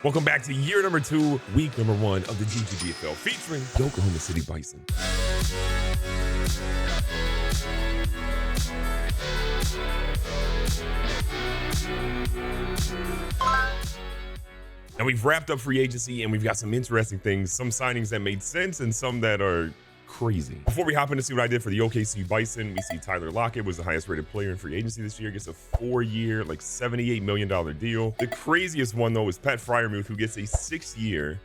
Welcome back to year number 2, week number 1 of the GGBFL featuring the Oklahoma City Bison. Now we've wrapped up free agency and we've got some interesting things, some signings that made sense and some that are crazy. Before we hop in to see what I did for the OKC Bison, we see Tyler Lockett was the highest rated player in free agency this year, gets a 4-year, like $78 million deal. The craziest one though is Pat Fryermuth, who gets a 6-year,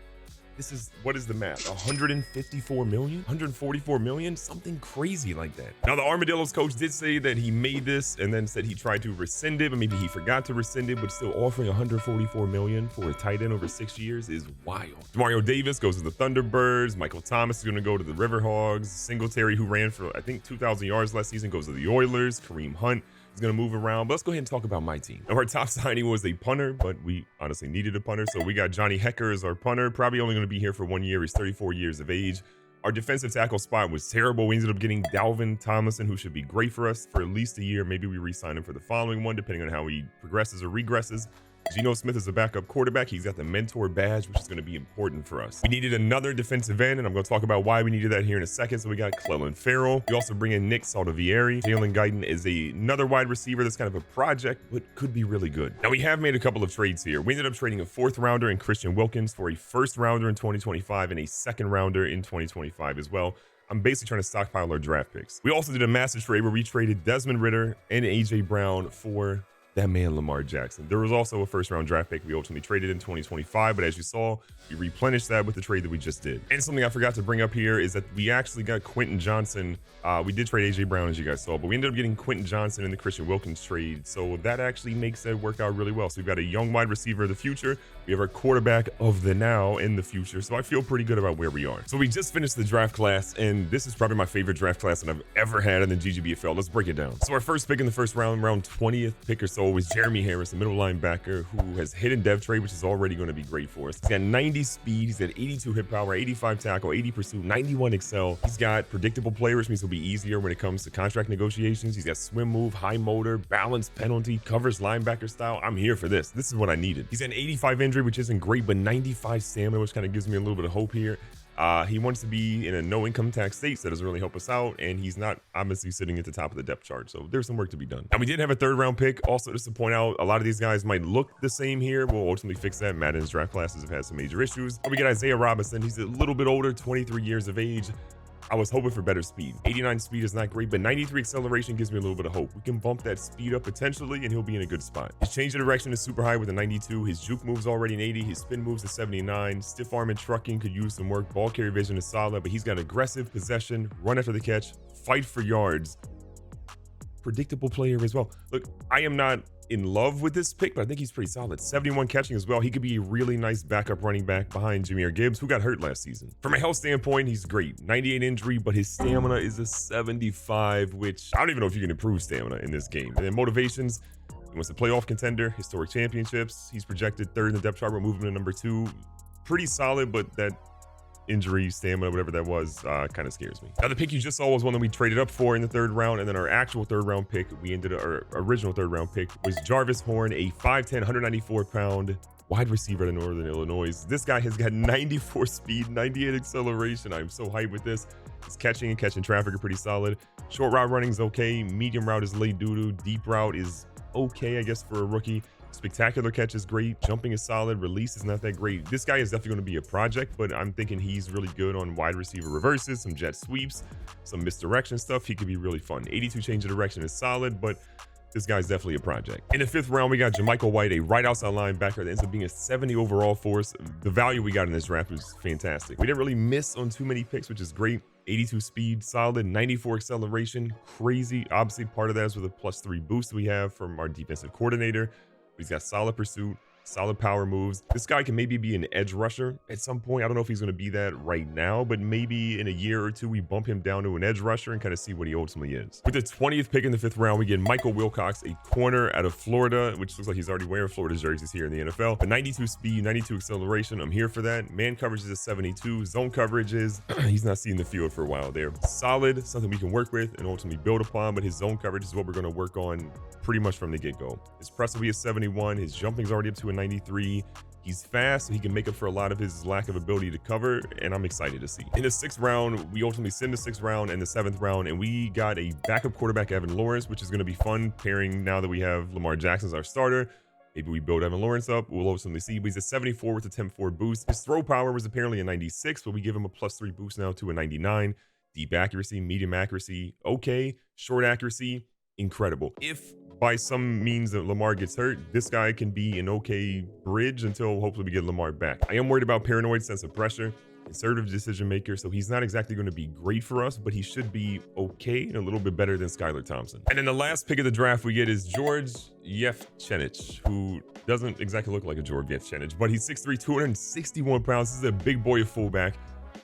what is the math? 154 million? 144 million? Something crazy like that. Now the Armadillos coach did say that he made this and then said he tried to rescind it, but maybe he forgot to rescind it, but still offering 144 million for a tight end over 6 years is wild. Demario Davis goes to the Thunderbirds. Michael Thomas is going to go to the Riverhogs. Singletary, who ran for I think 2,000 yards last season, goes to the Oilers. Kareem Hunt is going to move around, but let's go ahead and talk about my team. Now, our top signing was a punter, but we honestly needed a punter, so we got Johnny Hecker as our punter, probably only going to be here for 1 year. He's 34 years of age. Our defensive tackle spot was terrible. We ended up getting Dalvin Tomlinson, who should be great for us for at least a year. Maybe we re-sign him for the following one, depending on how he progresses or regresses. Geno Smith is a backup quarterback. He's got the mentor badge, which is going to be important for us. We needed another defensive end, and I'm going to talk about why we needed that here in a second. So we got Clelin Ferrell. We also bring in Nick Saldivieri. Jalen Guyton is another wide receiver that's kind of a project, but could be really good. Now, we have made a couple of trades here. We ended up trading a 4th rounder in Christian Wilkins for a 1st rounder in 2025 and a 2nd rounder in 2025 as well. I'm basically trying to stockpile our draft picks. We also did a massive trade where we traded Desmond Ridder and AJ Brown for that man Lamar Jackson. There was also a 1st round draft pick we ultimately traded in 2025, but as you saw, we replenished that with the trade that we just did. And something I forgot to bring up here is that we actually got Quentin Johnson. We did trade AJ Brown, as you guys saw, but we ended up getting Quentin Johnson in the Christian Wilkins trade, so that actually makes that work out really well. So we've got a young wide receiver of the future, we have our quarterback of the now and the future, so I feel pretty good about where we are. So we just finished the draft class, and this is probably my favorite draft class that I've ever had in the GGBFL. Let's break it down. So our first pick in the first round, around 20th pick or so, was Jeremy Harris, a middle linebacker who has hidden dev trade, which is already going to be great for us. He's got 90 speed, he's got 82 hit power, 85 tackle, 80 pursuit, 91 excel. He's got predictable play, which means he'll be easier when it comes to contract negotiations. He's got swim move, high motor, balance, penalty, covers linebacker style. I'm here for this. This is what I needed. He's got an 85 injury, which isn't great, but 95 stamina, which kind of gives me a little bit of hope here. He wants to be in a no income tax state, so that doesn't really help us out, and he's not obviously sitting at the top of the depth chart, so there's some work to be done. And we did have a 3rd round pick. Also, just to point out, a lot of these guys might look the same here. We'll ultimately fix that. Madden's draft classes have had some major issues. But we got Isaiah Robinson. He's a little bit older, 23 years of age. I was hoping for better speed. 89 speed is not great, but 93 acceleration gives me a little bit of hope. We can bump that speed up potentially, and he'll be in a good spot. His change of direction is super high with a 92. His juke move's already an 80. His spin move's a 79. Stiff arm and trucking could use some work. Ball carry vision is solid, but he's got aggressive possession, run after the catch, fight for yards. Predictable player as well. Look, I am not in love with this pick, but I think he's pretty solid. 71 catching as well. He could be a really nice backup running back behind Jahmyr Gibbs, who got hurt last season. From a health standpoint, he's great. 98 injury, but his stamina is a 75, which I don't even know if you can improve stamina in this game. And then motivations, he wants a playoff contender, historic championships. He's projected 3rd in the depth chart. We're moving to number 2. Pretty solid, but that injury, stamina, whatever that was, kind of scares me. Now, the pick you just saw was one that we traded up for in the 3rd round, and then our actual 3rd round pick, our original 3rd round pick was Jarvis Horn, a 5'10", 194-pound wide receiver out of Northern Illinois. This guy has got 94 speed, 98 acceleration. I'm so hyped with this. His catching and catching traffic are pretty solid. Short route running is okay. Medium route is late doo-doo. Deep route is okay, I guess, for a rookie. Spectacular catch is great. Jumping is solid. Release is not that great. This guy is definitely going to be a project, but I'm thinking he's really good on wide receiver reverses, some jet sweeps, some misdirection stuff. He could be really fun. 82 change of direction is solid, but this guy's definitely a project. In the 5th round, we got Jermichael White, a right outside linebacker that ends up being a 70 overall for us. The value we got in this draft was fantastic. We didn't really miss on too many picks, which is great. 82 speed, solid. 94 acceleration, crazy. Obviously, part of that is with a +3 boost we have from our defensive coordinator. He's got solid pursuit, solid power moves. This guy can maybe be an edge rusher at some point. I don't know if he's going to be that right now, but maybe in a year or two, we bump him down to an edge rusher and kind of see what he ultimately is. With the 20th pick in the 5th round, we get Michael Wilcox, a corner out of Florida, which looks like he's already wearing Florida's jerseys here in the NFL. A 92 speed, 92 acceleration. I'm here for that. Man coverage is a 72. Zone coverage is, he's not seeing the field for a while there. Solid, something we can work with and ultimately build upon, but his zone coverage is what we're going to work on pretty much from the get-go. His press will be a 71. His jumping's already up to a 93. He's fast, so he can make up for a lot of his lack of ability to cover, and I'm excited to see. In the 6th round, we ultimately send the 6th round and the 7th round, and we got a backup quarterback, Evan Lawrence, which is going to be fun pairing now that we have Lamar Jackson as our starter. Maybe we build Evan Lawrence up. We'll ultimately see. But he's a 74 with a 10-4 boost. His throw power was apparently a 96, but we give him a +3 boost now to a 99. Deep accuracy, medium accuracy, okay. Short accuracy, incredible. If by some means that Lamar gets hurt, this guy can be an okay bridge until hopefully we get Lamar back. I am worried about paranoid sense of pressure, conservative decision maker, so he's not exactly going to be great for us, but he should be okay and a little bit better than Skylar Thompson. And then the last pick of the draft we get is George Yevchenich, who doesn't exactly look like a George Yevchenich, but he's 6'3", 261 pounds. This is a big boy of fullback.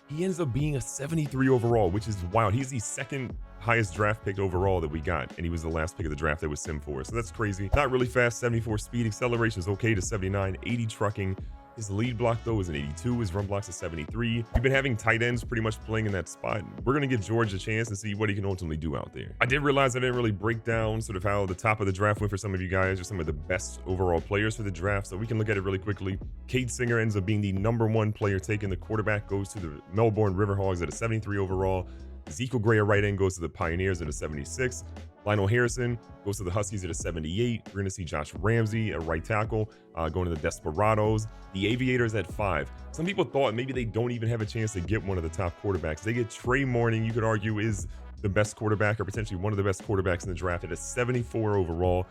He ends up being a 73 overall, which is wild. He's the second highest draft pick overall that we got, and he was the last pick of the draft that was sim for, so that's crazy. Not really fast, 74 speed, acceleration is okay to 79, 80 trucking. His lead block though is an 82, his run block's a 73. We've been having tight ends pretty much playing in that spot. We're gonna give George a chance and see what he can ultimately do out there. I did realize I didn't really break down sort of how the top of the draft went for some of you guys, or some of the best overall players for the draft, so we can look at it really quickly. Cade Singer ends up being the #1 player taken. The quarterback goes to the Melbourne Riverhogs at a 73 overall. Ezekiel Gray, a right end, goes to the Pioneers at a 76. Lionel Harrison goes to the Huskies at a 78. We're going to see Josh Ramsey, a right tackle, going to the Desperados. The Aviators at 5. Some people thought maybe they don't even have a chance to get one of the top quarterbacks. They get Trey Morning, you could argue is the best quarterback, or potentially one of the best quarterbacks in the draft, at a 74 overall.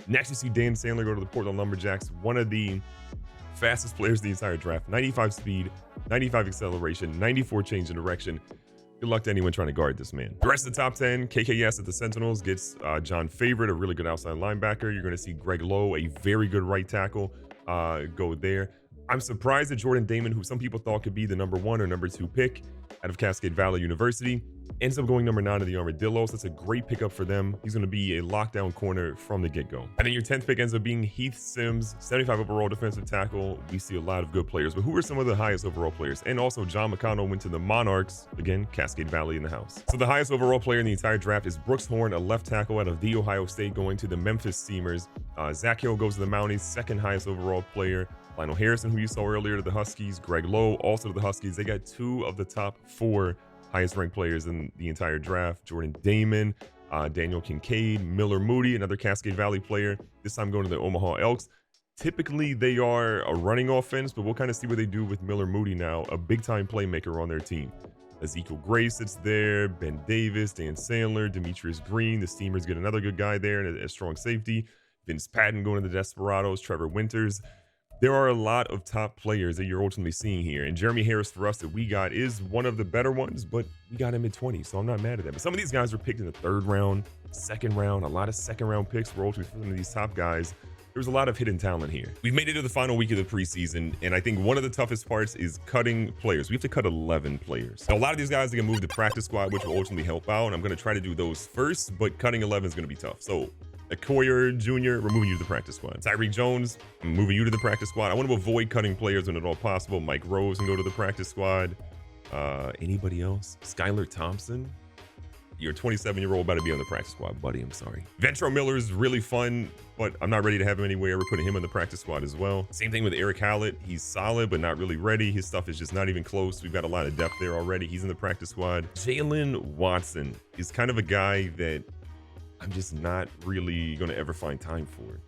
Next, you see Dan Sandler go to the Portland Lumberjacks, one of the fastest players in the entire draft. 95 speed, 95 acceleration, 94 change in direction. Good luck to anyone trying to guard this man. The rest of the top 10, KKS at the Sentinels gets John Favorite, a really good outside linebacker. You're going to see Greg Lowe, a very good right tackle, go there. I'm surprised that Jordan Damon, who some people thought could be the #1 or #2 pick out of Cascade Valley University, ends up going #9 to the Armadillos. That's a great pickup for them. He's going to be a lockdown corner from the get-go. And then your 10th pick ends up being Heath Sims, 75 overall defensive tackle. We see a lot of good players, but who are some of the highest overall players? And also John McConnell went to the Monarchs, again, Cascade Valley in the house. So the highest overall player in the entire draft is Brooks Horn, a left tackle out of The Ohio State, going to the Memphis Steamers. Zach Hill goes to the Mounties, second highest overall player. Lionel Harrison, who you saw earlier, to the Huskies. Greg Lowe, also to the Huskies. They got 2 of the top 4 highest ranked players in the entire draft. Jordan Damon, Daniel Kincaid, Miller Moody, another Cascade Valley player, this time going to the Omaha Elks. Typically, they are a running offense, but we'll kind of see what they do with Miller Moody now, a big-time playmaker on their team. Ezekiel Gray sits there, Ben Davis, Dan Sandler, Demetrius Green. The Steamers get another good guy there and a strong safety. Vince Patton going to the Desperados, Trevor Winters. There are a lot of top players that you're ultimately seeing here, and Jeremy Harris for us that we got is one of the better ones, but we got him at 20, so I'm not mad at that. But some of these guys were picked in the 3rd round, 2nd round, a lot of 2nd round picks were ultimately for some of these top guys. There's a lot of hidden talent here. We've made it to the final week of the preseason, and I think one of the toughest parts is cutting players. We have to cut 11 players. Now, a lot of these guys are gonna move to practice squad, which will ultimately help out, and I'm gonna try to do those first, but cutting 11 is gonna be tough. So Akoyer Jr., we're moving you to the practice squad. Tyreek Jones, I'm moving you to the practice squad. I want to avoid cutting players when at all possible. Mike Rose can go to the practice squad. Anybody else? Skylar Thompson? You're a 27-year-old about to be on the practice squad, buddy. I'm sorry. Ventrell Miller is really fun, but I'm not ready to have him anywhere. We're putting him in the practice squad as well. Same thing with Eric Hallett. He's solid, but not really ready. His stuff is just not even close. We've got a lot of depth there already. He's in the practice squad. Jalen Watson is kind of a guy that I'm just not really going to ever find time for.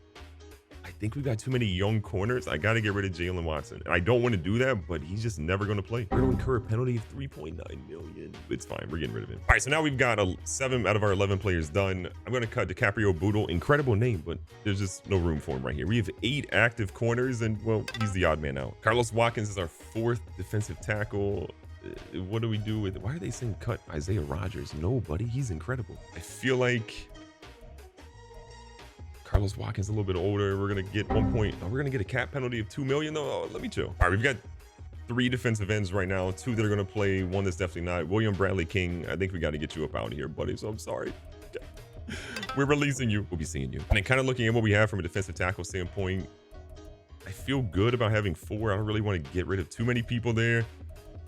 I think we've got too many young corners. I got to get rid of Jalen Watson. And I don't want to do that, but he's just never going to play. We're going to incur a penalty of $3.9 million. It's fine. We're getting rid of him. All right, so now we've got 7 out of our 11 players done. I'm going to cut DiCaprio Boodle. Incredible name, but there's just no room for him right here. We have 8 active corners, and, well, he's the odd man out. Carlos Watkins is our 4th defensive tackle. What do we do with it? Why are they saying cut Isaiah Rodgers? No, buddy. He's incredible. I feel like Carlos Watkins a little bit older. We're gonna get 1 point. We're gonna get a cap penalty of $2 million though. Oh, let me chill. All right, we've got 3 defensive ends right now. 2 that are gonna play. 1 that's definitely not. William Bradley King. I think we got to get you up out of here, buddy. So I'm sorry. We're releasing you. We'll be seeing you. And then kind of looking at what we have from a defensive tackle standpoint, I feel good about having 4. I don't really want to get rid of too many people there.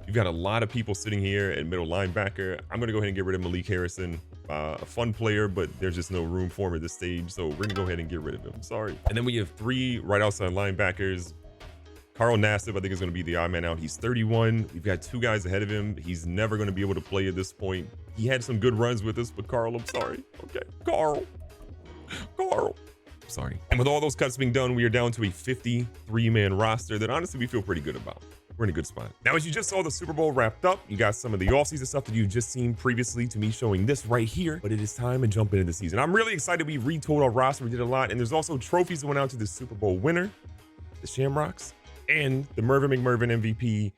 You've got a lot of people sitting here at middle linebacker. I'm going to go ahead and get rid of Malik Harrison. A fun player, but there's just no room for him at this stage. So we're going to go ahead and get rid of him. Sorry. And then we have 3 right outside linebackers. Carl Nassib, I think, is going to be the odd man out. He's 31. We've got 2 guys ahead of him. He's never going to be able to play at this point. He had some good runs with us, but Carl, I'm sorry. Okay, Carl. Sorry. And with all those cuts being done, we are down to a 53-man roster that honestly we feel pretty good about. We're in a good spot. Now, as you just saw the Super Bowl wrapped up, you got some of the offseason stuff that you've just seen previously to me showing this right here, but it is time to jump into the season. I'm really excited. We retooled our roster. We did a lot, and there's also trophies that went out to the Super Bowl winner, the Shamrocks, and the Mervin McMurvin MVP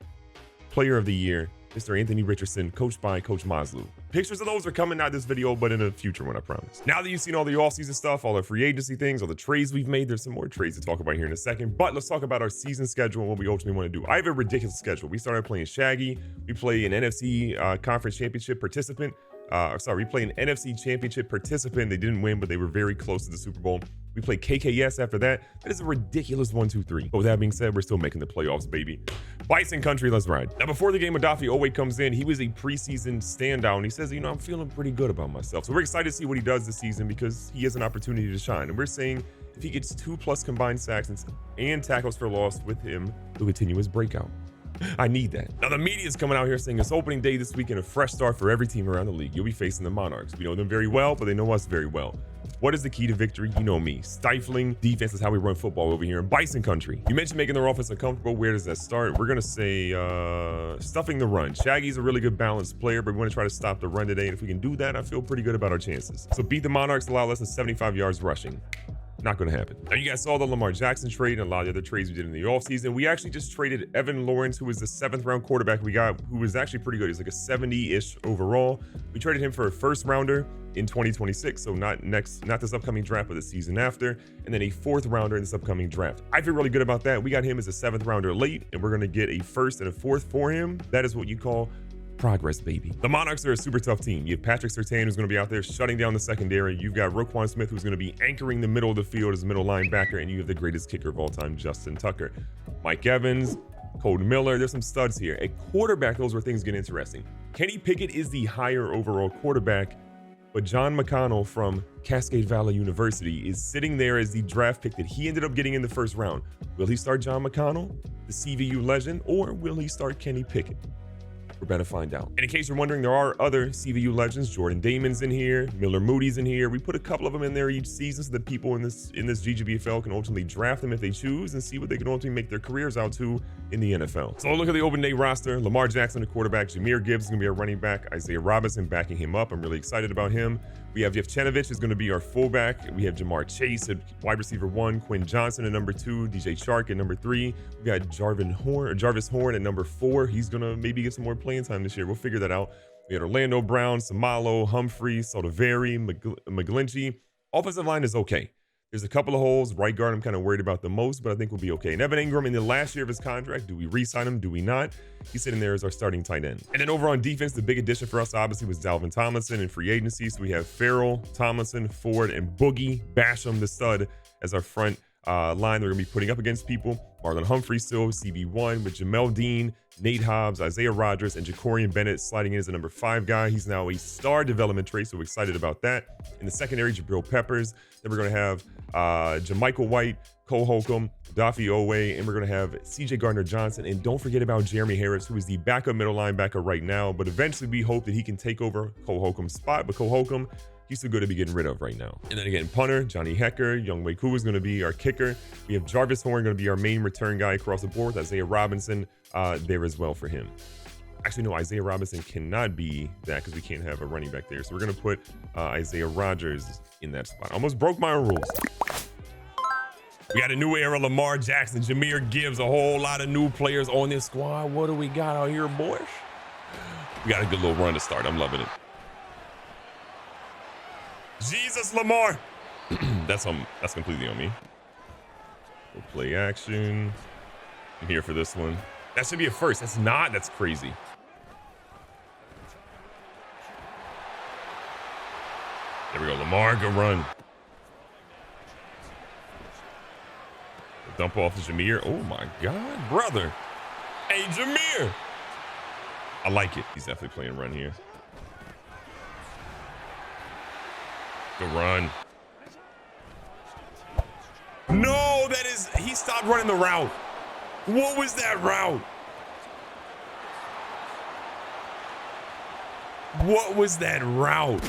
Player of the Year, Mr. Anthony Richardson, coached by Coach Maslow. Pictures of those are coming, not this video, but in a future one, I promise. Now that you've seen all the offseason stuff, all the free agency things, all the trades we've made, there's some more trades to talk about here in a second, but let's talk about our season schedule and what we ultimately want to do. I have a ridiculous schedule. We started playing Shaggy. We play an NFC Conference Championship participant. We play an NFC Championship participant. They didn't win, but they were very close to the Super Bowl. We play KKS after that. That is a ridiculous 1-2-3. But with that being said, we're still making the playoffs, baby. Bison Country, let's ride. Now, before the game, Adafi Owe comes in. He was a preseason standout, and he says, I'm feeling pretty good about myself. So we're excited to see what he does this season because he has an opportunity to shine. And we're saying if he gets 2+ combined sacks and tackles for loss with him, he'll continue his breakout. I need that. Now, the media is coming out here saying it's opening day this week and a fresh start for every team around the league. You'll be facing the Monarchs. We know them very well, but they know us very well. What is the key to victory? You know me. Stifling defense is how we run football over here in Bison Country. You mentioned making their offense uncomfortable. Where does that start? We're going to say stuffing the run. Shaggy's a really good balanced player, but we want to try to stop the run today. And if we can do that, I feel pretty good about our chances. So beat the Monarchs, allow less than 75 yards rushing. Not going to happen. Now, you guys saw the Lamar Jackson trade and a lot of the other trades we did in the offseason. We actually just traded Evan Lawrence, who was the 7th-round quarterback we got, who was actually pretty good. He's like a 70-ish overall. We traded him for a 1st-rounder in 2026, so not this upcoming draft, but the season after, and then a 4th-rounder in this upcoming draft. I feel really good about that. We got him as a 7th-rounder late, and we're going to get a 1st and a 4th for him. That is what you call progress, baby. The Monarchs are a super tough team. You have Patrick Surtain, who's going to be out there shutting down the secondary. You've got Roquan Smith, who's going to be anchoring the middle of the field as middle linebacker, and you have the greatest kicker of all time, Justin Tucker. Mike Evans, Colton Miller, there's some studs here. At quarterback, those where things get interesting. Kenny Pickett is the higher overall quarterback, but John McConnell from Cascade Valley University is sitting there as the draft pick that he ended up getting in the 1st round. Will he start John McConnell, the CVU legend, or will he start Kenny Pickett? We're about to find out. And in case you're wondering, there are other CVU legends. Jordan Damon's in here. Miller Moody's in here. We put a couple of them in there each season so that people in this GGBFL can ultimately draft them if they choose and see what they can ultimately make their careers out to in the NFL. So look at the open day roster. Lamar Jackson, the quarterback. Jameer Gibbs is going to be our running back. Isaiah Robinson backing him up. I'm really excited about him. We have Yevchenovich is going to be our fullback. We have Jamar Chase at wide receiver 1, Quinn Johnson at number 2, DJ Chark at number 3. We got Jarvis Horn at number 4. He's going to maybe get some more playing time this year. We'll figure that out. We had Orlando Brown, Samalo, Humphrey, Sotoveri, McGlinchey. Offensive line is okay. There's a couple of holes. Right guard, I'm kind of worried about the most, but I think we'll be okay. And Evan Ingram in the last year of his contract, do we re-sign him? Do we not? He's sitting there as our starting tight end. And then over on defense, the big addition for us obviously was Dalvin Tomlinson in free agency. So we have Farrell, Tomlinson, Ford, and Boogie Basham, the stud, as our front line that we're going to be putting up against people. Marlon Humphrey still CB1 with Jamel Dean, Nate Hobbs, Isaiah Rodgers, and Jacorian Bennett sliding in as the number 5 guy. He's now a star development trait, so we're excited about that. In the secondary, Jabril Peppers. Then we're going to have Jamichael White, Cole Holcomb, Dafi Owe, and we're going to have CJ Gardner-Johnson. And don't forget about Jeremy Harris, who is the backup middle linebacker right now. But eventually, we hope that he can take over Cole Holcomb's spot. But Cole Holcomb, he's too good to be getting rid of right now. And then again, punter, Johnny Hecker, Young Wei Koo is going to be our kicker. We have Jarvis Horn going to be our main return guy across the board. Isaiah Robinson there as well for him. Actually, no, Isaiah Robinson cannot be that because we can't have a running back there. So we're going to put Isaiah Rodgers in that spot. Almost broke my own rules. We got a new era, Lamar Jackson, Jameer Gibbs, a whole lot of new players on this squad. What do we got out here, boys? We got a good little run to start. I'm loving it. Jesus, Lamar. That's completely on me. We'll play action. I'm here for this one. That should be a first. That's not. That's crazy. There we go. Lamar, good run. Dump off to Jameer. Oh my God, brother. Hey, Jameer. I like it. He's definitely playing run here. Good run. No, he stopped running the route. What was that route? What was that route?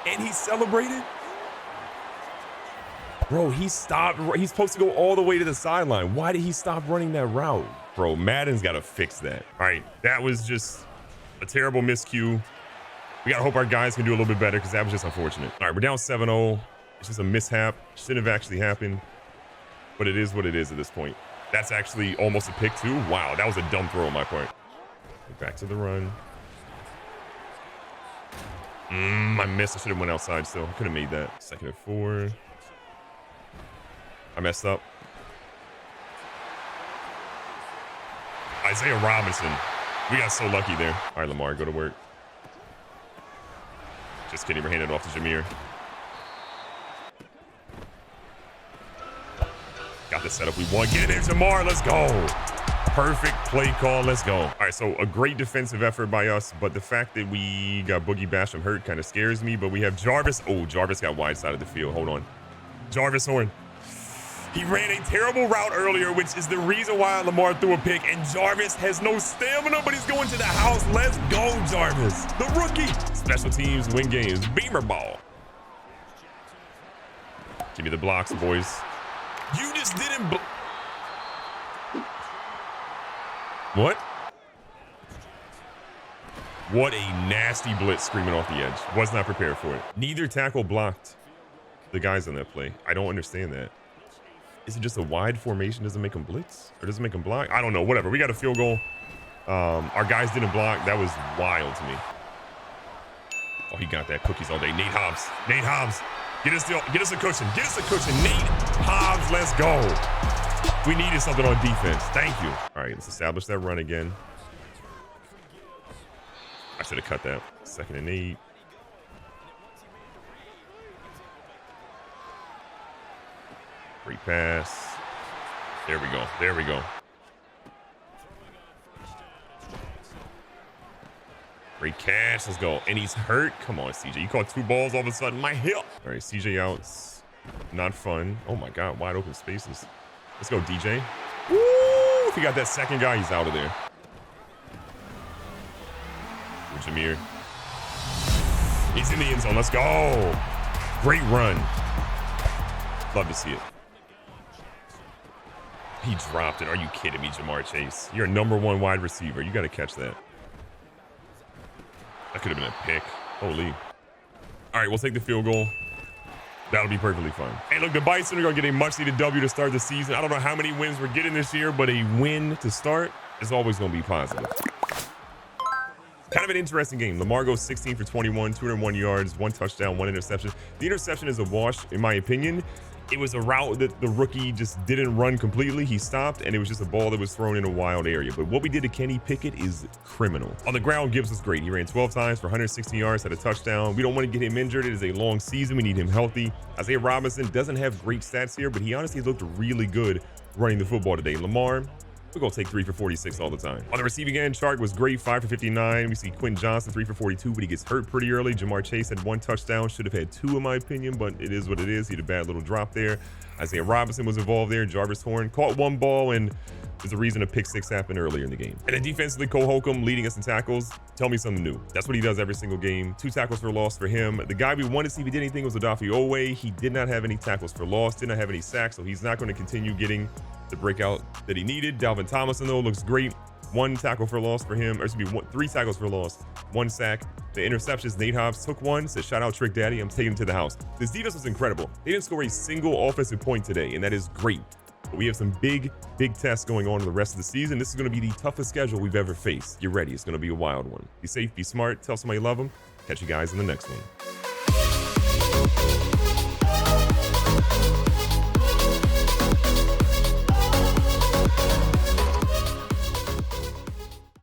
And he celebrated? Bro, he stopped. He's supposed to go all the way to the sideline. Why did he stop running that route? Bro, Madden's got to fix that. All right, that was just a terrible miscue. We got to hope our guys can do a little bit better because that was just unfortunate. All right, we're down 7-0. It's just a mishap. Shouldn't have actually happened, but it is what it is at this point. That's actually almost a pick too. Wow, that was a dumb throw on my part. Back to the run. I missed. I should have went outside still. Could have made that. 2nd and 4. I messed up. Isaiah Robinson. We got so lucky there. All right, Lamar, go to work. Just kidding. We're handing it off to Jameer. Got the setup we want. Get it in, Jamar. Let's go. Perfect play call. Let's go. All right, so a great defensive effort by us, but the fact that we got Boogie Basham hurt kind of scares me, but we have Jarvis. Oh, Jarvis got wide side of the field. Hold on. Jarvis Horn. He ran a terrible route earlier, which is the reason why Lamar threw a pick, and Jarvis has no stamina, but he's going to the house. Let's go, Jarvis. The rookie. Special teams win games. Beamer ball. Give me the blocks, boys. You just didn't... What? What a nasty blitz screaming off the edge. Was not prepared for it. Neither tackle blocked the guys on that play. I don't understand that. Is it just a wide formation doesn't make them blitz? Or doesn't make them block? I don't know. Whatever. We got a field goal. Our guys didn't block. That was wild to me. Oh, he got that. Cookies all day. Nate Hobbs. Nate Hobbs. Get us a cushion. Get us a cushion. Nate Hobbs, let's go. We needed something on defense. Thank you. All right, let's establish that run again. I should have cut that. 2nd and 8. Great pass. There we go. There we go. Great catch. Let's go. And he's hurt. Come on, CJ. You caught 2 balls all of a sudden. My hip. All right, CJ outs. Not fun. Oh, my God. Wide open spaces. Let's go, DJ. Woo! If he got that second guy, he's out of there. Jameer. He's in the end zone. Let's go. Great run. Love to see it. He dropped it. Are you kidding me, Jamar Chase? You're a #1 wide receiver. You got to catch that. That could have been a pick. Holy. All right, we'll take the field goal. That'll be perfectly fine. Hey, look, the Bison are going to get a much-needed W to start the season. I don't know how many wins we're getting this year, but a win to start is always going to be positive. Kind of an interesting game. Lamar goes 16 for 21, 201 yards, 1 touchdown, 1 interception. The interception is a wash, in my opinion. It was a route that the rookie just didn't run completely. He stopped, and it was just a ball that was thrown in a wild area. But what we did to Kenny Pickett is criminal. On the ground, Gibbs was great. He ran 12 times for 160 yards, had a touchdown. We don't want to get him injured. It is a long season. We need him healthy. Isaiah Robinson doesn't have great stats here, but he honestly looked really good running the football today. Lamar, we're going to take 3 for 46 all the time. On the receiving end, Chark was great, 5 for 59. We see Quentin Johnson, 3 for 42, but he gets hurt pretty early. Jamar Chase had 1 touchdown. Should have had 2, in my opinion, but it is what it is. He had a bad little drop there. Isaiah Robinson was involved there. Jarvis Horn caught 1 ball, and there's a reason a pick 6 happened earlier in the game. And then defensively, Cole Holcomb leading us in tackles. Tell me something new. That's what he does every single game. 2 tackles for loss for him. The guy we wanted to see if he did anything was Odafe Oweh. He did not have any tackles for loss, did not have any sacks, so he's not going to continue getting the breakout that he needed. Dalvin Tomlinson, though, looks great. 1 tackle for loss for him, or excuse me, 3 tackles for loss, 1 sack. The interceptions, Nate Hobbs took 1, said, shout out Trick Daddy, I'm taking him to the house. This defense was incredible. They didn't score a single offensive point today, and that is great. But we have some big tests going on in the rest of the season. This is going to be the toughest schedule we've ever faced. Get ready. It's going to be a wild one. Be safe, be smart, tell somebody you love them. Catch you guys in the next one.